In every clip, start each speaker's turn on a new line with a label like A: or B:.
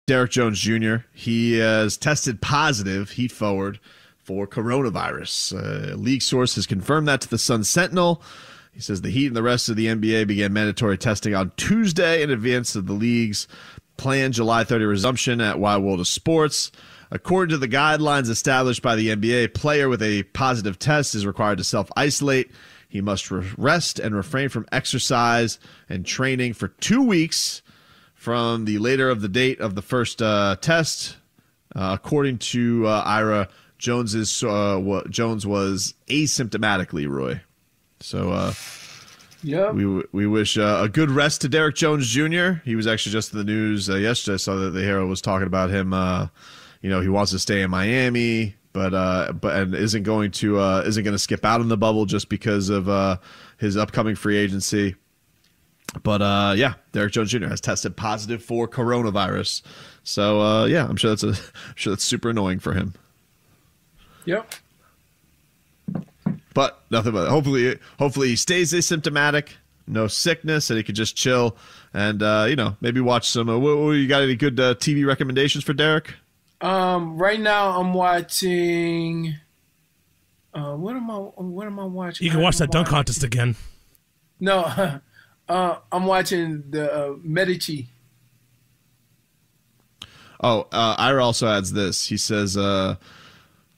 A: Derrick Jones Jr. He has tested positive, heat forward, for coronavirus. A league source has confirmed that to the Sun Sentinel. He says the Heat and the rest of the NBA began mandatory testing on Tuesday in advance of the league's planned July 30 resumption at Wide World of Sports. According to the guidelines established by the NBA, a player with a positive test is required to self-isolate. He must rest and refrain from exercise and training for 2 weeks from the later of the date of the first test. According to Ira, Jones was asymptomatic, Leroy. So
B: yeah,
A: we wish a good rest to Derrick Jones Jr. He was actually just in the news yesterday. I saw that the Herald was talking about him. He wants to stay in Miami, but isn't going to skip out on the bubble just because of his upcoming free agency. But Derrick Jones Jr. has tested positive for coronavirus. So I'm sure that's super annoying for him.
B: Yep.
A: But nothing but hopefully he stays asymptomatic, no sickness, and he could just chill and maybe watch some. You got any good TV recommendations for Derrick?
B: Right now I'm watching. What am I watching?
C: You can watch that dunk contest again.
B: No, I'm watching the Medici.
A: Oh, Ira also adds this. He says,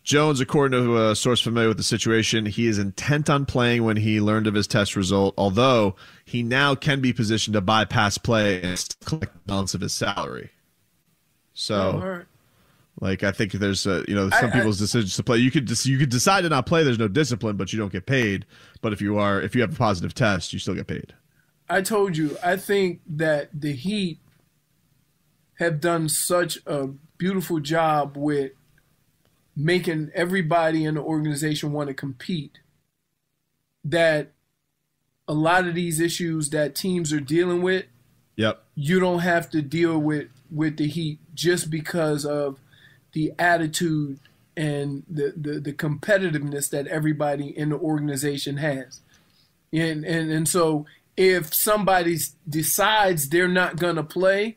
A: Jones, according to a source familiar with the situation, he is intent on playing when he learned of his test result, although he now can be positioned to bypass play and still collect the balance of his salary. So, I think there's, some people's decisions to play. You could decide to not play. There's no discipline, but you don't get paid. But if you have a positive test, you still get paid.
B: I told you, I think that the Heat have done such a beautiful job with making everybody in the organization want to compete, that a lot of these issues that teams are dealing with, you don't have to deal with the Heat just because of the attitude and the competitiveness that everybody in the organization has. And so if somebody decides they're not going to play,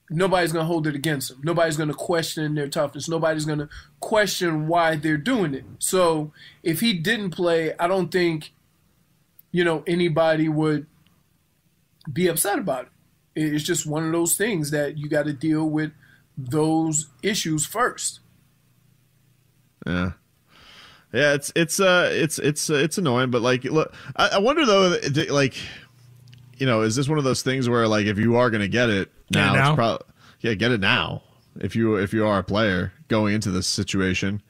B: nobody's going to hold it against them. Nobody's going to question their toughness. Nobody's going to question why they're doing it. So if he didn't play, I don't think, anybody would be upset about it. It's just one of those things that you got to deal with those issues first.
A: Yeah. Yeah, it's annoying, but look, I wonder though, is this one of those things where if you are going to get it now, it's probably get it now. If you are a player going into this situation.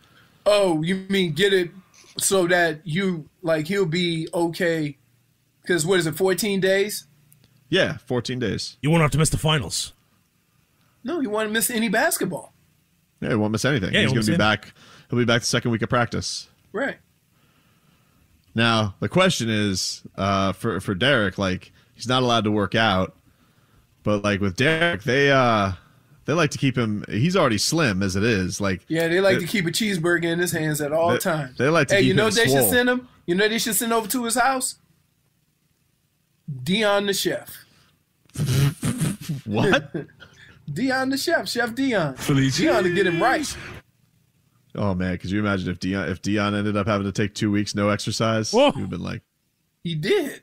B: Oh, you mean get it so that he'll be okay? Because what is it, 14 days?
A: Yeah, 14 days.
C: You won't have to miss the finals.
B: No, you won't miss any basketball.
A: Yeah, he won't miss anything.
C: Yeah,
A: he's going to be back. He'll be back the second week of practice.
B: Right.
A: Now the question is, for Derrick, he's not allowed to work out, but with Derrick, they like to keep him. He's already slim as it is.
B: They like to keep a cheeseburger in his hands at all times.
A: They like to. Keep him
B: they
A: swole.
B: should send him. They should send over to his house. Dion the chef.
A: What?
B: Dion the chef, Chef Dion. Dion to get him right.
A: Oh man, could you imagine if Dion ended up having to take 2 weeks no exercise?
C: Whoa.
A: He would have been like,
B: he did.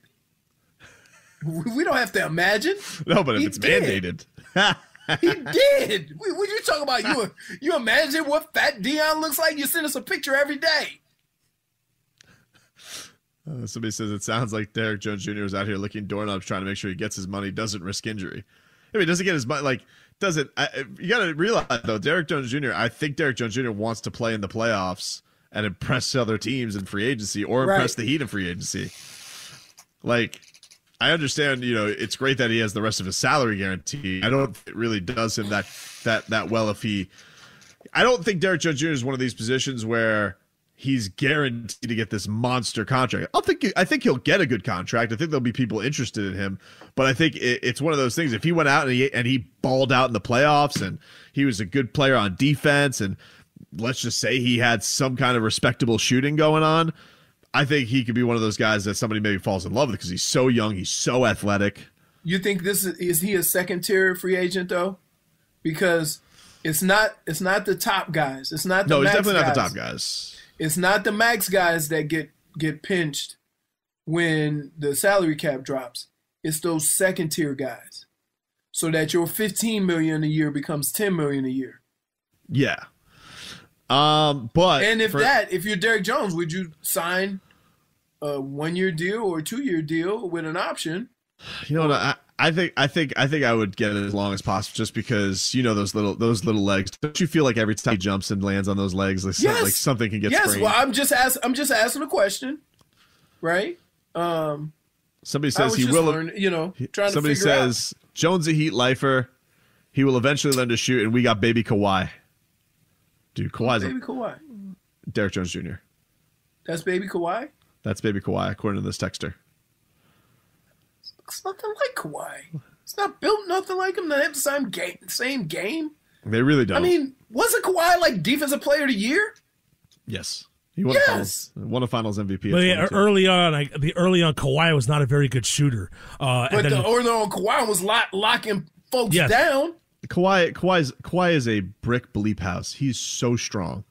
B: We don't have to imagine.
A: No, but if it's mandated.
B: He did. What you talking about? You imagine what fat Dion looks like? You send us a picture every day.
A: Somebody says it sounds like Derrick Jones Jr. was out here licking doorknobs trying to make sure he gets his money, doesn't risk injury. I mean, doesn't get his money, you got to realize, though, Derrick Jones Jr., I think Derrick Jones Jr. wants to play in the playoffs and impress other teams in free agency or impress the Heat in free agency. I understand, it's great that he has the rest of his salary guaranteed. I don't think it really does him that well if he – I don't think Derrick Jones Jr. is one of these positions where he's guaranteed to get this monster contract. I think he'll get a good contract. I think there'll be people interested in him. But I think it's one of those things. If he went out and he balled out in the playoffs and he was a good player on defense and let's just say he had some kind of respectable shooting going on, I think he could be one of those guys that somebody maybe falls in love with because he's so young, he's so athletic.
B: You think is he a second-tier free agent, though? because it's not the top guys. It's not the
A: No, he's
B: max
A: definitely not the
B: guys.
A: top guys.
B: It's not the max guys that get pinched when the salary cap drops. It's those second tier guys, so that your $15 million a year becomes $10 million a year.
A: Yeah. But
B: And if you're Derrick Jones, would you sign a 1-year deal or a 2-year deal with an option?
A: You know what? I think I would get it as long as possible, just because those little legs. Don't you feel like every time he jumps and lands on those legs, like something can get sprained?
B: Well, I'm just asking a question, right?
A: Somebody says he will. Somebody says Jones a Heat lifer. He will eventually learn to shoot, and we got baby Kawhi. Dude, Kawhi's
B: baby Kawhi.
A: Derrick Jones Jr.
B: That's baby Kawhi.
A: That's baby Kawhi, according to this texter.
B: It's nothing like Kawhi. It's not built nothing like him. They have the same game.
A: They really don't.
B: I mean, wasn't Kawhi like defensive player of the year?
A: Yes. He won a Finals MVP.
C: But yeah, early on, Kawhi was not a very good shooter.
B: But Kawhi was locking folks down.
A: Kawhi is a brick bleep house. He's so strong.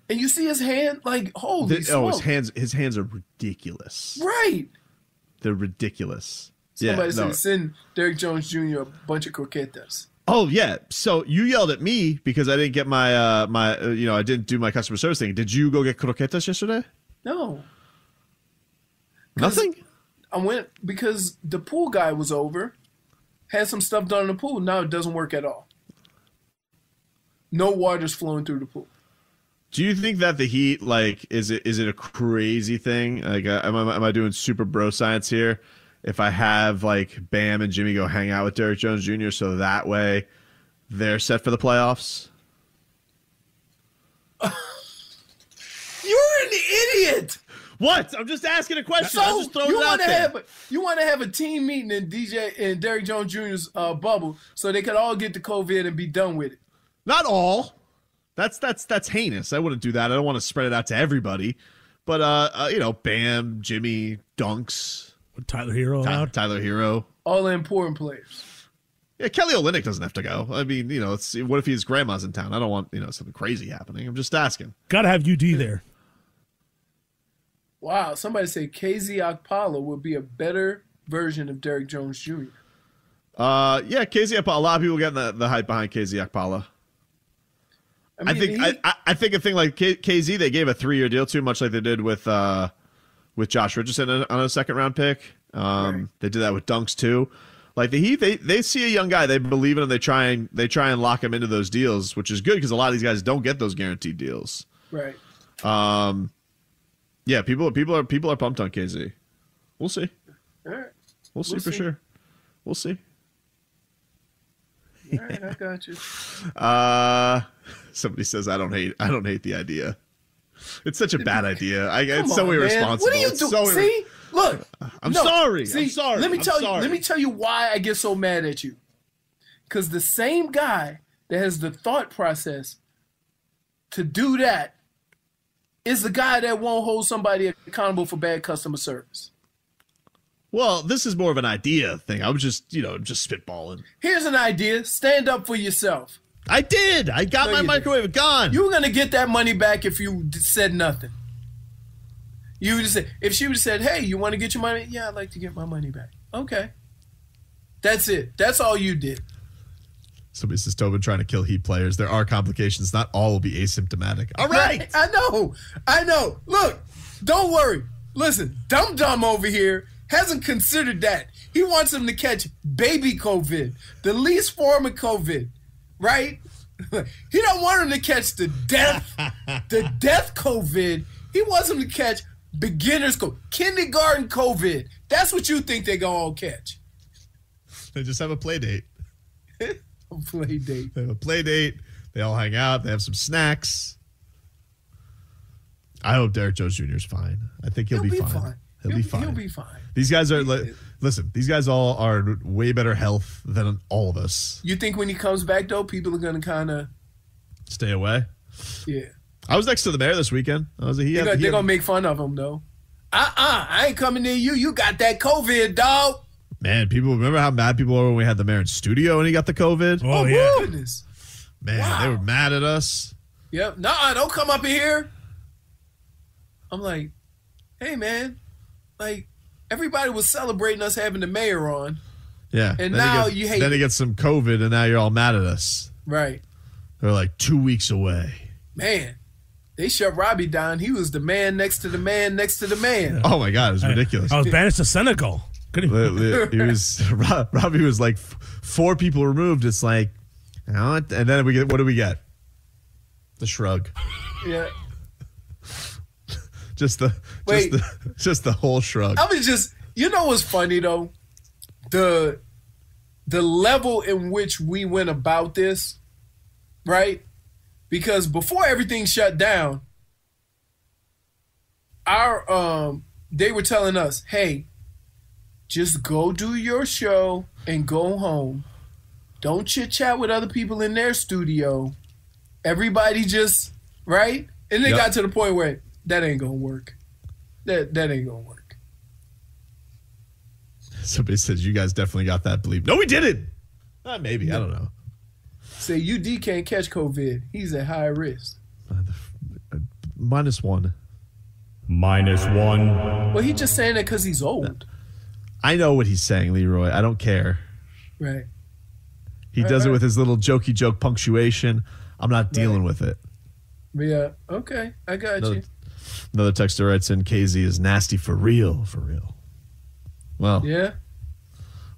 B: And you see his hand, like, holy smoke.
A: His hands are ridiculous.
B: Right.
A: They're ridiculous.
B: Somebody said send Derrick Jones Jr. a bunch of croquetas.
A: Oh yeah. So you yelled at me because I didn't get my I didn't do my customer service thing. Did you go get croquetas yesterday?
B: No.
A: Nothing?
B: I went because the pool guy was over, had some stuff done in the pool. Now it doesn't work at all. No water's flowing through the pool.
A: Do you think that the Heat, like, is it a crazy thing? Like, am I doing super bro science here? If I have, like, Bam and Jimmy go hang out with Derrick Jones Jr. so that way they're set for the playoffs?
B: You're an idiot.
A: What? I'm just asking a question. I'm just throwing it out there.
B: You want to have a team meeting in Derrick Jones Jr.'s bubble so they could all get the COVID and be done with it.
A: Not all. That's heinous. I wouldn't do that. I don't want to spread it out to everybody. But Bam, Jimmy, Dunks,
C: Tyler Hero out.
A: Tyler Hero.
B: All the important players.
A: Yeah, Kelly Olynyk doesn't have to go. I mean, what if his grandma's in town? I don't want, something crazy happening. I'm just asking.
C: Gotta have UD there.
B: Wow, somebody said KZ Okpala would be a better version of Derrick Jones Jr.
A: Yeah, KZ Okpala. A lot of people getting the hype behind KZ Okpala. I think a thing like KZ, they gave a 3-year deal to, much like they did with Josh Richardson on a second-round pick. Right. They did that with Dunks too. Like the Heat, they see a young guy, they believe in him, they try and lock him into those deals, which is good because a lot of these guys don't get those guaranteed deals.
B: Right.
A: Yeah, people are pumped on KZ. We'll see.
B: All right.
A: We'll see for sure. We'll see.
B: All right, I got you.
A: Somebody says I don't hate the idea. It's such a bad idea. It's
B: so
A: irresponsible.
B: What are you doing? See, look.
A: I'm sorry.
B: Let me tell you why I get so mad at you. Because the same guy that has the thought process to do that is the guy that won't hold somebody accountable for bad customer service.
A: Well, this is more of an idea thing. I was just spitballing.
B: Here's an idea. Stand up for yourself.
A: I did. I got my microwave gone.
B: You were going to get that money back if you said nothing. You would have said, if she would have said, hey, you want to get your money? Yeah, I'd like to get my money back. Okay. That's it. That's all you did.
A: Somebody says Tobin trying to kill Heat players. There are complications. Not all will be asymptomatic. All right.
B: I know. Look, don't worry. Listen, Dum over here hasn't considered that. He wants him to catch baby COVID, the least form of COVID, right? He don't want him to catch the death COVID. He wants him to catch beginner's COVID, kindergarten COVID. That's what you think they're going to catch.
A: They just have a play date.
B: They
A: have a play date. They all hang out. They have some snacks. I hope Derrick Jones Jr. is fine. I think he'll be fine. He'll be fine.
B: He'll be fine.
A: These guys are listen. These guys all are in way better health than all of us.
B: You think when he comes back though, people are going to kind of
A: stay away?
B: Yeah.
A: I was next to the mayor this weekend.
B: They're going to make fun of him though. I ain't coming near you. You got that COVID, dog.
A: Man, people remember how mad people were when we had the mayor in studio and he got the COVID?
C: Oh, yeah.
B: Goodness.
A: Man,
B: Wow.
A: they were mad at us.
B: Yep. Nah, don't come up in here. I'm like, hey, man. Like, everybody was celebrating us having the mayor on.
A: Yeah.
B: And
A: then
B: now
A: he gets,
B: you hate
A: Then
B: it.
A: he gets some COVID and now you're all mad at us.
B: Right.
A: They're like 2 weeks away.
B: Man, they shut Robbie down. He was the man next to the man next to the man.
A: Oh, my God. It was ridiculous.
C: I was banished to Senegal.
A: Robbie was like 4 people removed. It's like, you know, and then what do we get? The shrug.
B: Yeah.
A: Just the whole shrug.
B: I mean, just, you know what's funny, though? The level in which we went about this, right? Because before everything shut down, they were telling us, hey, just go do your show and go home. Don't chit-chat with other people in their studio. Everybody just, right? And they got to the point where that ain't going to work. That ain't going to work.
A: Somebody says, you guys definitely got that bleep. No, we didn't. Maybe. I don't know.
B: Say UD can't catch COVID. He's at high risk.
A: -1.
D: -1.
B: Well, he's just saying that because he's old.
A: I know what he's saying, Leroy. I don't care.
B: Right.
A: He does it with his little jokey joke punctuation. I'm not dealing with it.
B: Yeah. Okay. I got you.
A: Another texter writes in, KZ is nasty for real. For real. Well,
B: Yeah.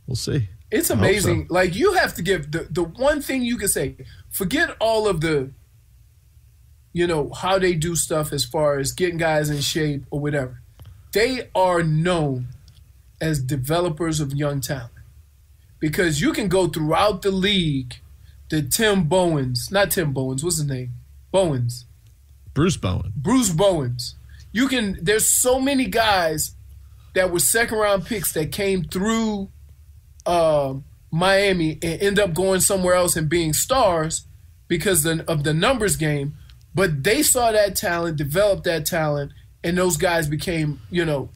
A: we'll see.
B: It's
A: I hope
B: amazing.
A: so.
B: Like, you have to give the one thing you can say, forget all of the, you know, how they do stuff as far as getting guys in shape or whatever. They are known as developers of young talent. Because you can go throughout the league, the what's his name? Bowens.
A: Bruce Bowen.
B: Bruce Bowens. There's so many guys that were second round picks that came through Miami and end up going somewhere else and being stars because of the numbers game. But they saw that talent, developed that talent, and those guys became, you know,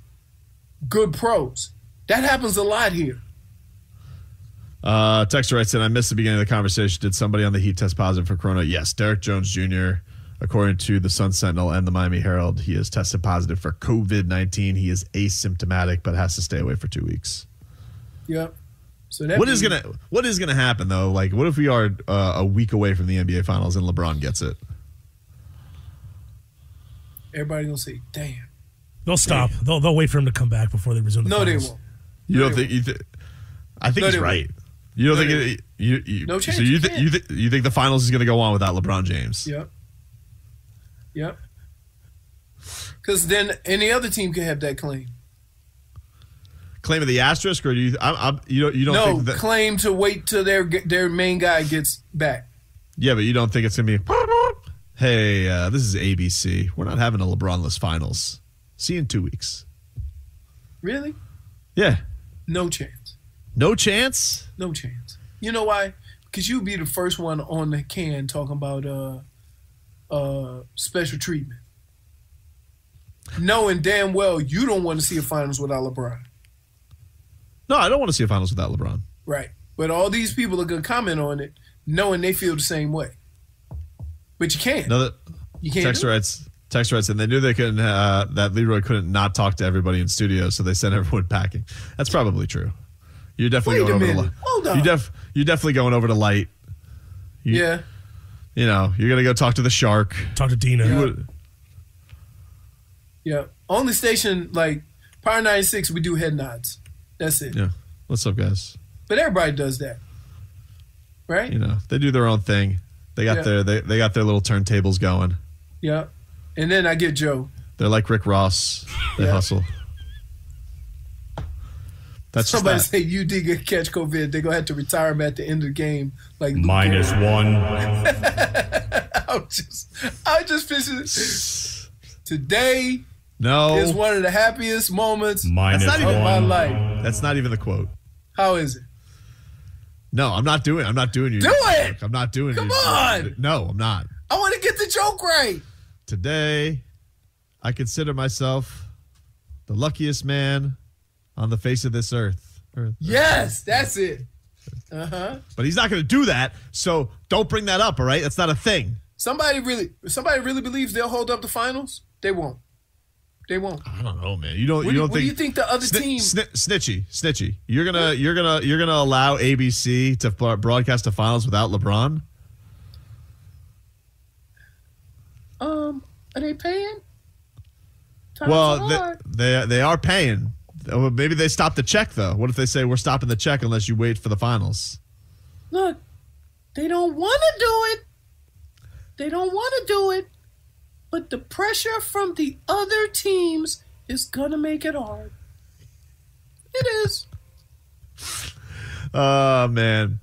B: good pros. That happens a lot here.
A: Texter writes in, I missed the beginning of the conversation. Did somebody on the Heat test positive for corona? Yes, Derrick Jones Jr., according to the Sun Sentinel and the Miami Herald, he has tested positive for COVID-19. He is asymptomatic, but has to stay away for 2 weeks.
B: Yep. So
A: What is gonna happen though? Like, what if we are a week away from the NBA Finals and LeBron gets it?
B: Everybody gonna say, "Damn."
C: They'll stop. They'll wait for him to come back before they resume the
B: No, they
C: finals.
B: won't.
A: You don't think? I think he's
B: they
A: right. You don't think it?
B: No chance.
A: So you think the finals is going to go on without LeBron James?
B: Yep. Yep. Because then any other team can have that claim.
A: Claim of the asterisk, or do you? You don't
B: No,
A: think that?
B: claim to wait till their main guy gets back.
A: Yeah, but you don't think it's going to be? Hey, this is ABC. We're not having a LeBron-less finals. See you in 2 weeks.
B: Really?
A: Yeah.
B: No chance.
A: No chance?
B: No chance. You know why? Because you'd be the first one on the can talking about special treatment. Knowing damn well you don't want to see a finals without LeBron.
A: No, I don't want to see a finals without LeBron.
B: Right. But all these people are going to comment on it knowing they feel the same way. But you can't. You can't.
A: Text writes, and they knew they couldn't. That Leroy couldn't not talk to everybody in studio, so they sent everyone packing. That's probably true. You're definitely going over to light.
B: Hold on.
A: You're definitely going over to light.
B: Yeah.
A: You know, you're gonna go talk to the shark.
C: Talk to Dina.
B: Yeah. Only station like Power 96, we do head nods. That's it.
A: Yeah. What's up, guys?
B: But everybody does that, right?
A: You know, they do their own thing. They got they got their little turntables going.
B: Yeah. And then I get Joe.
A: They're like Rick Ross. They hustle. That's
B: somebody say you did catch COVID. They're gonna have to retire him at the end of the game. Like
D: -1.
B: I just pictured today.
A: No,
B: is one of the happiest moments
D: of my
B: life.
A: That's not even the quote.
B: How is it?
A: No, I'm not doing you.
B: Do it.
A: I'm not doing it.
B: Come on.
A: No, I'm not.
B: I want to get the joke right.
A: Today, I consider myself the luckiest man on the face of this earth.
B: Yes, that's it.
A: But he's not going to do that, so don't bring that up, all right? That's not a thing.
B: Somebody really believes they'll hold up the finals? They won't. They won't.
A: I don't know, man. You don't
B: What
A: think
B: do you think the other team?
A: Snitchy. You're gonna allow ABC to broadcast the finals without LeBron?
B: Are they paying?
A: Well, they are paying. Maybe they stopped the check though. What if they say we're stopping the check unless you wait for the finals?
B: Look, they don't want to do it. They don't want to do it. But the pressure from the other teams is going to make it hard. It is.
A: Oh, man.